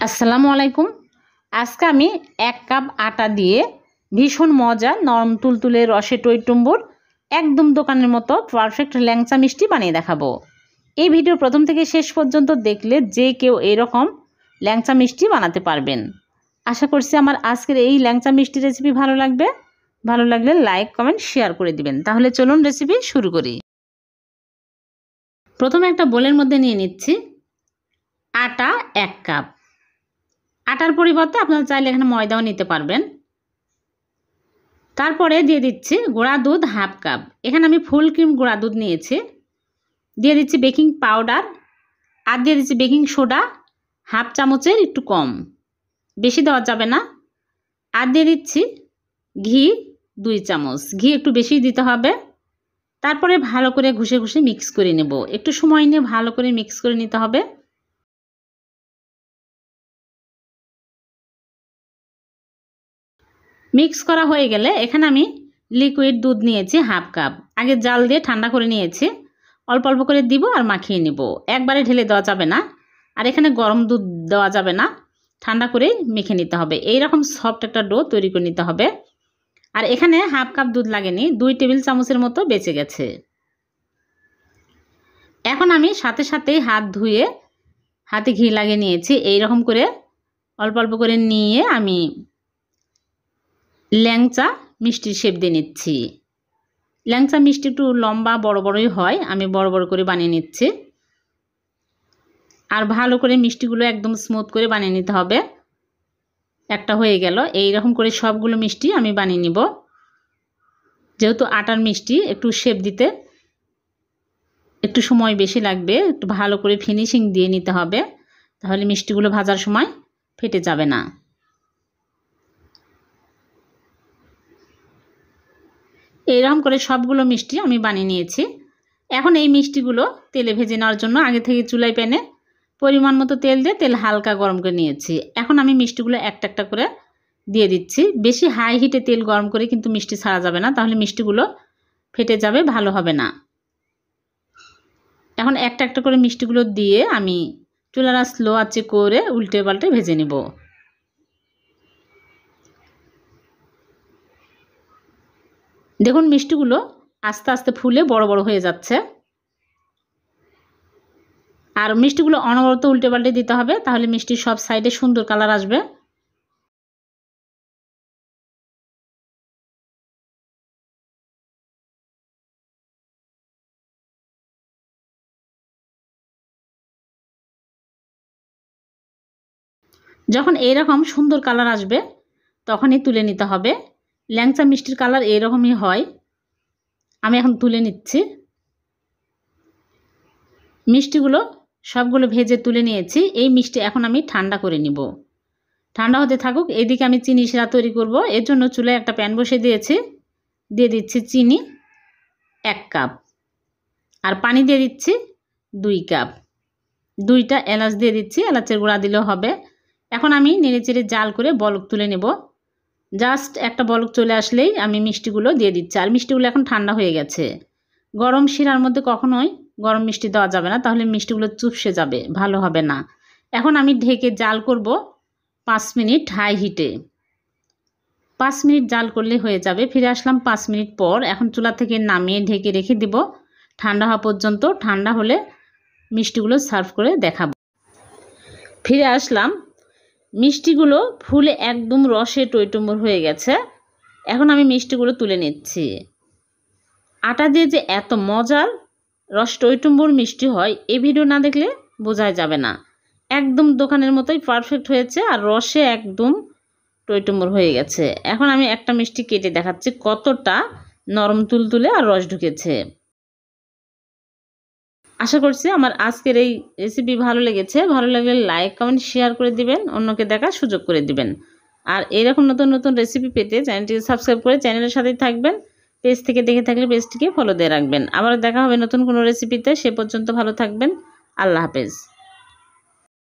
আসসালামু আলাইকুম। আজকে আমি 1 কাপ আটা দিয়ে ভীষণ মজা নরম তুলতুলে রসে টইটুম্বুর একদম দোকানের মতো পারফেক্ট ল্যাংচা মিষ্টি বানিয়ে দেখাবো। এই ভিডিও প্রথম থেকে শেষ পর্যন্ত দেখলে যে কেউ এরকম ল্যাংচা মিষ্টি বানাতে পারবেন। আশা করছি আমার আজকের এই ল্যাংচা মিষ্টি রেসিপি ভালো লাগবে। ভালো লাগলে লাইক কমেন্ট শেয়ার করে দিবেন। তাহলে চলুন রেসিপি শুরু করি। প্রথমে একটা বোলের মধ্যে নিয়ে নিচ্ছি আটা 1 কাপ। আটার পরিবর্তে আপনারা চাইলে এখানে ময়দাও নিতে পারবেন। তারপরে দিয়ে দিচ্ছি গুঁড়া দুধ 1/2 কাপ। এখানে আমি ফুল ক্রিম গুঁড়া দুধ নিয়েছি। দিয়ে দিচ্ছি বেকিং পাউডার আর দিয়ে দিচ্ছি বেকিং সোডা 1/2 চামচের একটু কম, বেশি দেওয়া যাবে না। আর দিয়ে দিচ্ছি ঘি 2 চামচ, ঘি একটু বেশি দিতে হবে। তারপরে ভালো করে ঘষে ঘষে মিক্স করে নেব। একটু সময় নিয়ে ভালো করে মিক্স করে নিতে হবে। মিক্স করা হয়ে গেলে এখানে আমি লিকুইড দুধ নিয়েছি 1/2 কাপ। আগে জাল দিয়ে ঠান্ডা করে নিয়েছি। অল্প অল্প করে দিব আর মাখিয়ে নেব, একবারে ঢেলে দেওয়া যাবে না। আর এখানে গরম দুধ দেওয়া যাবে না, ঠান্ডা করে মেখে নিতে হবে। এই রকম সফট একটা ডো তৈরি করে নিতে হবে। আর এখানে 1/2 কাপ দুধ লাগেনি, 2 টেবিল চামচের মতো বেঁচে গেছে। এখন আমি সাথে সাথেই হাত ধুয়ে হাতে ঘি লাগিয়ে নিয়েছি। এই রকম করে অল্প অল্প করে নিয়ে আমি ল্যাংচা মিষ্টির শেপ দিয়ে নিচ্ছি। ল্যাংচা মিষ্টি একটু লম্বা বড় বড়ই হয়, আমি বড় বড় করে বানিয়ে নিচ্ছি। আর ভালো করে মিষ্টিগুলো একদম স্মুথ করে বানিয়ে নিতে হবে। একটা হয়ে গেল। এই রকম করে সবগুলো মিষ্টি আমি বানিয়ে নিব। যেহেতু আটার মিষ্টি একটু শেপ দিতে একটু সময় বেশি লাগবে, একটু ভালো করে ফিনিশিং দিয়ে নিতে হবে, তাহলে মিষ্টিগুলো ভাজার সময় ফেটে যাবে না। এইরকম করে সবগুলো মিষ্টি আমি বানিয়ে নিয়েছি। এখন এই মিষ্টিগুলো তেলে ভেজে নেওয়ার জন্য আগে থেকে চুলায় প্যানে পরিমাণ মতো তেল দিয়ে তেল হালকা গরম করে নিয়েছি। এখন আমি মিষ্টিগুলো একটা একটা করে দিয়ে দিচ্ছি। বেশি হাই হিটে তেল গরম করে কিন্তু মিষ্টি ছাড়া যাবে না, তাহলে মিষ্টিগুলো ফেটে যাবে, ভালো হবে না। এখন একটা একটা করে মিষ্টিগুলো দিয়ে আমি চুলাটা স্লো আঁচে করে উল্টে পাল্টে ভেজে নেব। দেখুন মিষ্টিগুলো আস্তে আস্তে ফুলে বড় বড় হয়ে যাচ্ছে। আর মিষ্টিগুলো অনবরত উল্টে পাল্টে দিতে হবে, তাহলে মিষ্টির সব সাইডে সুন্দর কালার আসবে। যখন এইরকম সুন্দর কালার আসবে তখনই তুলে নিতে হবে। ল্যাংচা মিষ্টির কালার এইরকমই হয়। আমি এখন তুলে নিচ্ছি। মিষ্টিগুলো সবগুলো ভেজে তুলে নিয়েছি। এই মিষ্টি এখন আমি ঠান্ডা করে নিব। ঠান্ডা হতে থাকুক। এদিকে আমি চিনি শিরা তৈরি করব। এর জন্য চুলায় একটা প্যান বসিয়ে দিয়েছি। দিয়ে দিচ্ছি চিনি 1 কাপ আর পানি দিয়ে দিচ্ছি 2 কাপ। 2টা এলাচ দিয়ে দিচ্ছি, এলাচের গুঁড়া দিলেও হবে। এখন আমি নেড়েচেড়ে জাল করে বলক তুলে নেব। জাস্ট একটা বলক চলে আসলেই আমি মিষ্টিগুলো দিয়ে দিচ্ছি। আর মিষ্টিগুলো এখন ঠান্ডা হয়ে গেছে। গরম শিরার মধ্যে কখনোই গরম মিষ্টি দেওয়া যাবে না, তাহলে মিষ্টিগুলো চুপসে যাবে, ভালো হবে না। এখন আমি ঢেকে জাল করব 5 মিনিট হাই হিটে। 5 মিনিট জাল করলে হয়ে যাবে। ফিরে আসলাম 5 মিনিট পর। এখন চুলা থেকে নামিয়ে ঢেকে রেখে দিব ঠান্ডা হওয়া পর্যন্ত। ঠান্ডা হলে মিষ্টিগুলো সার্ভ করে দেখাবো। ফিরে আসলাম। মিষ্টিগুলো ফুলে একদম রসে টইটুম্বুর হয়ে গেছে। এখন আমি মিষ্টিগুলো তুলে নিচ্ছি। আটা দিয়ে যে এত মজার রস টইটুম্বুর মিষ্টি হয়, এই ভিডিও না দেখলে বোঝাই যাবে না। একদম দোকানের মতোই পারফেক্ট হয়েছে আর রসে একদম টইটুম্বুর হয়ে গেছে। এখন আমি একটা মিষ্টি কেটে দেখাচ্ছি কতটা নরম তুলতুলে আর রস ঢুকেছে। আশা করছি আমার আজকের এই রেসিপি ভালো লেগেছে। ভালো লাগলে লাইক কমেন্ট শেয়ার করে দিবেন, অন্যকে দেখার সুযোগ করে দিবেন। আর এরকম নতুন নতুন রেসিপি পেতে চ্যানেলটিকে সাবস্ক্রাইব করে চ্যানেলের সাথেই থাকবেন। পেজ থেকে দেখে থাকলে পেজটিকে ফলো দিয়ে রাখবেন। আবার দেখা হবে নতুন কোনো রেসিপিতে। সে পর্যন্ত ভালো থাকবেন। আল্লাহ হাফেজ।